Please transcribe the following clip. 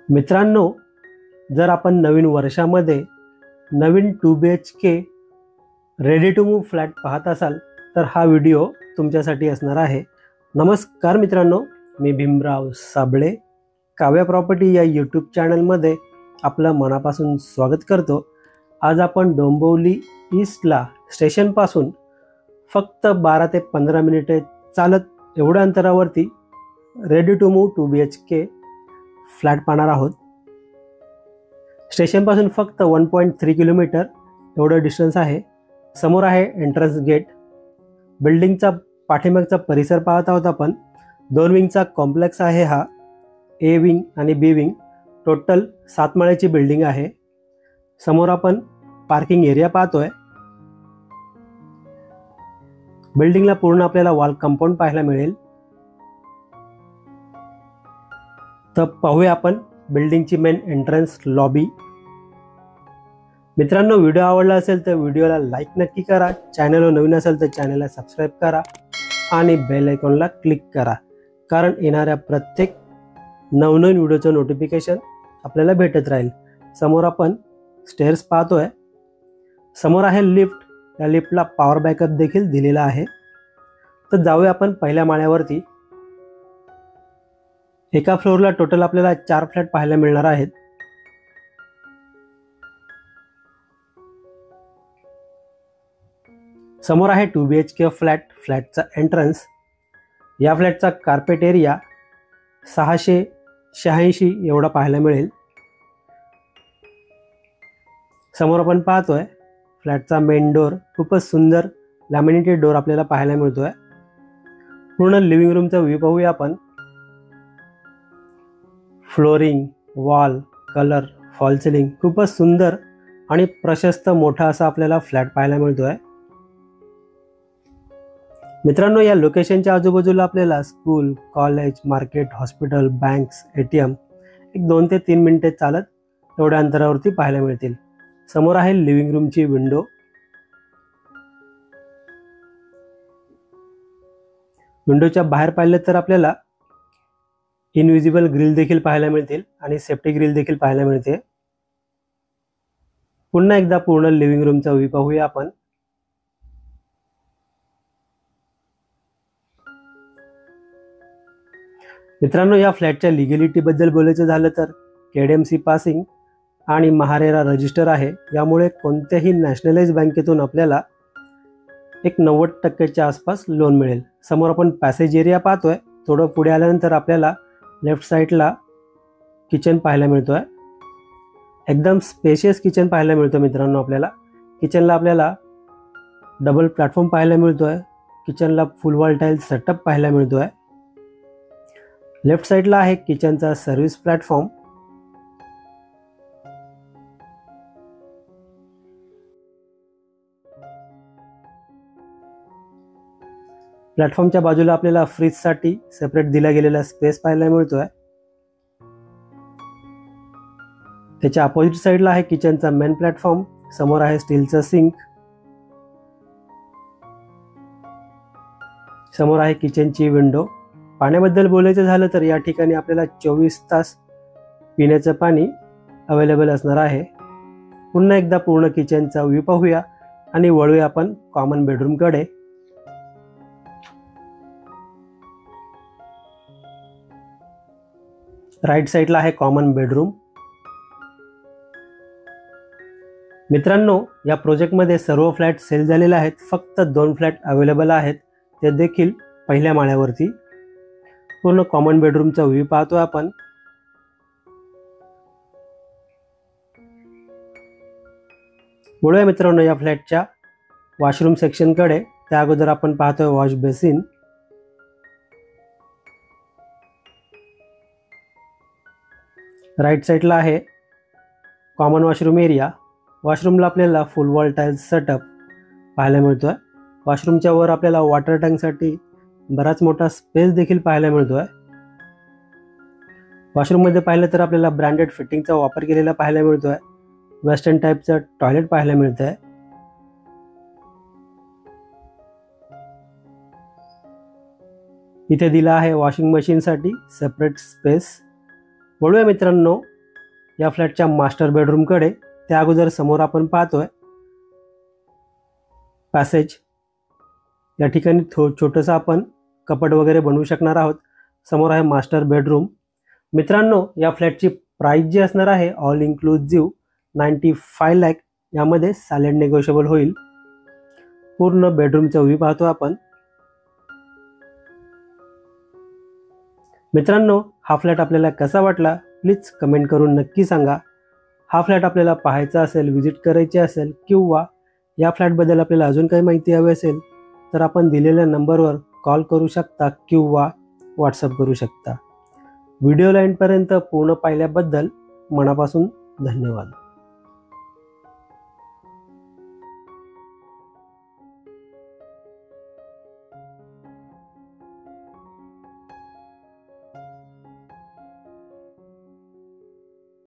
मित्रांनो, जर आपण नवीन वर्षामध्ये नवीन 2 BHK ready to move flat पाहत असाल तर हा व्हिडिओ तुमच्यासाठी असणार आहे. नमस्कार मित्रांनो, मी भीमराव साबळे काव्या प्रॉपर्टी या यूट्यूब चॅनलमध्ये आपलं मनापासून स्वागत करतो. आज आपण डोंबिवली ईस्टला स्टेशनपासून फक्त 12 ते 15 मिनिटे चालत एवढ्या अंतरावरती ready to move 2 BHK flat पाहणार आहोत. स्टेशनपासून फक्त 1.3 किलोमीटर एवढं डिस्टन्स आहे. समोर आहे एंट्रन्स गेट. बिल्डिंगचा पाठीमागचा परिसर पाहत आहोत आपण. 2 विंगचा कॉम्प्लेक्स आहे हा. ए विंग आणि बी विंग. टोटल 7 माळ्याची बिल्डिंग आहे. समोर आपण पार्किंग एरिया पाहतोय. बिल्डिंगला पूर्ण आपल्याला वॉल कंपाऊंड पाहायला मिळेल. तर पाहूया आपण बिल्डिंगची मेन एंट्रन्स लॉबी. मित्रांनो, व्हिडिओ आवडला असेल तर व्हिडिओला लाईक नक्की करा. चॅनलवर नवीन असेल तर चॅनलला सबस्क्राईब करा आणि बेल आयकॉनला क्लिक करा, कारण येणाऱ्या प्रत्येक नवनवीन व्हिडिओचं नोटिफिकेशन आपल्याला भेटत राहील. समोर आपण स्टेअर्स पाहतोय. समोर आहे लिफ्ट. या लिफ्टला पॉवर बॅकअप देखील दिलेला आहे. तर जाऊया आपण पहिल्या माळ्यावरती. एका फ्लोअरला टोटल आपल्याला 4 फ्लॅट पाहायला मिळणार आहेत. समोर आहे 2 BHK फ्लॅट. फ्लॅटचा एंट्रन्स. या फ्लॅटचा कार्पेट एरिया 686 एवढा पाहायला मिळेल. समोर आपण पाहतोय फ्लॅटचा मेन डोर. खूपच सुंदर लॅमिनेटेड डोर आपल्याला पाहायला मिळतोय. पूर्ण लिव्हिंग रूमचा व्ह्यू पाहूया आपण. Flooring, wall, colour, fall ceiling खूपच सुंदर आणि प्रशस्त मोठा असा आपल्याला फ्लॅट पाहायला मिळतोय. मित्रांनो, या लोकेशनच्या आजूबाजूला आपल्याला school, college, market, hospital, banks, ATM एक 2 ते 3 मिनिटे चालत एवढ्या अंतरावरती पाहायला मिळतील. समोर आहे लिव्हिंग रूमची विंडो. विंडोच्या बाहेर पाहिले तर आपल्याला इनविजिबल ग्रिल देखील पाहायला मिळतील आणि सेफ्टी ग्रिल देखील पाहायला मिळते. पुन्हा एकदा पूर्ण लिव्हिंग रूमचा व्ह्यू पाहूया आपण. मित्रांनो, या फ्लॅटच्या लिगॅलिटी बद्दल बोलायचं झालं तर KDMC पासिंग आणि महारेरा रजिस्टर आहे. यामुळे कोणत्याही नॅशनलाइज बँकेतून आपल्याला एक 90% आसपास लोन मिळेल. समोर आपण पॅसेज एरिया पाहतोय. थोडं पुढे आल्यानंतर आपल्याला लेफ्ट साईडला किचन पाहायला मिळतोय. एकदम स्पेशियस किचन पाहायला मिळतो मित्रांनो आपल्याला. किचनला आपल्याला डबल प्लॅटफॉर्म पाहायला मिळतोय. किचनला फुल वॉल टाईल सेटअप पाहायला मिळतोय. लेफ्ट साईडला आहे किचनचा सर्व्हिस प्लॅटफॉर्म. प्लॅटफॉर्मच्या बाजूला आपल्याला फ्रीजसाठी सेपरेट दिला गेलेला स्पेस पाहायला मिळतोय. त्याच्या अपोजिट साईडला आहे किचनचा मेन प्लॅटफॉर्म. समोर आहे स्टीलचा सिंक. समोर आहे किचनची विंडो. पाण्याबद्दल बोलायचं झालं तर या ठिकाणी आपल्याला 24 तास पिण्याचं पाणी अवेलेबल असणार आहे. पुन्हा एकदा पूर्ण किचनचा व्ह्यू पाहूया आणि वळूया आपण कॉमन बेडरूमकडे. राईट साईडला आहे कॉमन बेडरूम. मित्रांनो, या प्रोजेक्टमध्ये सर्व फ्लॅट सेल झालेले आहेत. फक्त 2 फ्लॅट अवेलेबल आहेत, ते देखील पहिल्या माळ्यावरती. पूर्ण कॉमन बेडरूमचा व्ह्यू पाहतोय आपण. बोलूया मित्रांनो या फ्लॅटच्या वॉशरूम सेक्शनकडे. त्या अगोदर आपण पाहतोय वॉश बेसिन. राईट साईडला आहे कॉमन वॉशरूम एरिया. वॉशरूमला आपल्याला फुल वॉल टाईल्स सेटअप पाहायला मिळतोय. वॉशरूमच्या वर आपल्याला वॉटर टँकसाठी बराच मोठा स्पेस देखील पाहायला मिळतोय. वॉशरूममध्ये पाहिलं तर आपल्याला ब्रँडेड फिटिंगचा वापर केलेला पाहायला मिळतोय. वेस्टर्न टाईपचं टॉयलेट पाहायला मिळतंय. इथे दिला आहे वॉशिंग मशीनसाठी सेपरेट स्पेस. वळूया मित्रांनो या फ्लॅटच्या मास्टर बेडरूमकडे. त्या अगोदर समोर आपण पाहतोय पॅसेज. या ठिकाणी छोटंसं आपण कपाट वगैरे बनवू शकणार आहोत. समोर आहे मास्टर बेडरूम. मित्रांनो, या फ्लॅटची प्राइस जी असणार आहे ऑल इन्क्लुझिव्ह 95 लाख. यामध्ये सायलेंट नेगोशिएबल होईल. पूर्ण बेडरूमचा व्ह्यू पाहतो आपण. मित्रांनो, हा फ्लॅट आपल्याला कसा वाटला प्लीज कमेंट करून नक्की सांगा. हा फ्लॅट आपल्याला पाहायचा असेल, व्हिजिट करायची असेल किंवा या फ्लॅटबद्दल आपल्याला अजून काही माहिती हवी असेल तर आपण दिलेल्या नंबरवर कॉल करू शकता किंवा व्हॉट्सअप करू शकता. व्हिडिओला एंडपर्यंत पूर्ण पाहिल्याबद्दल मनापासून धन्यवाद.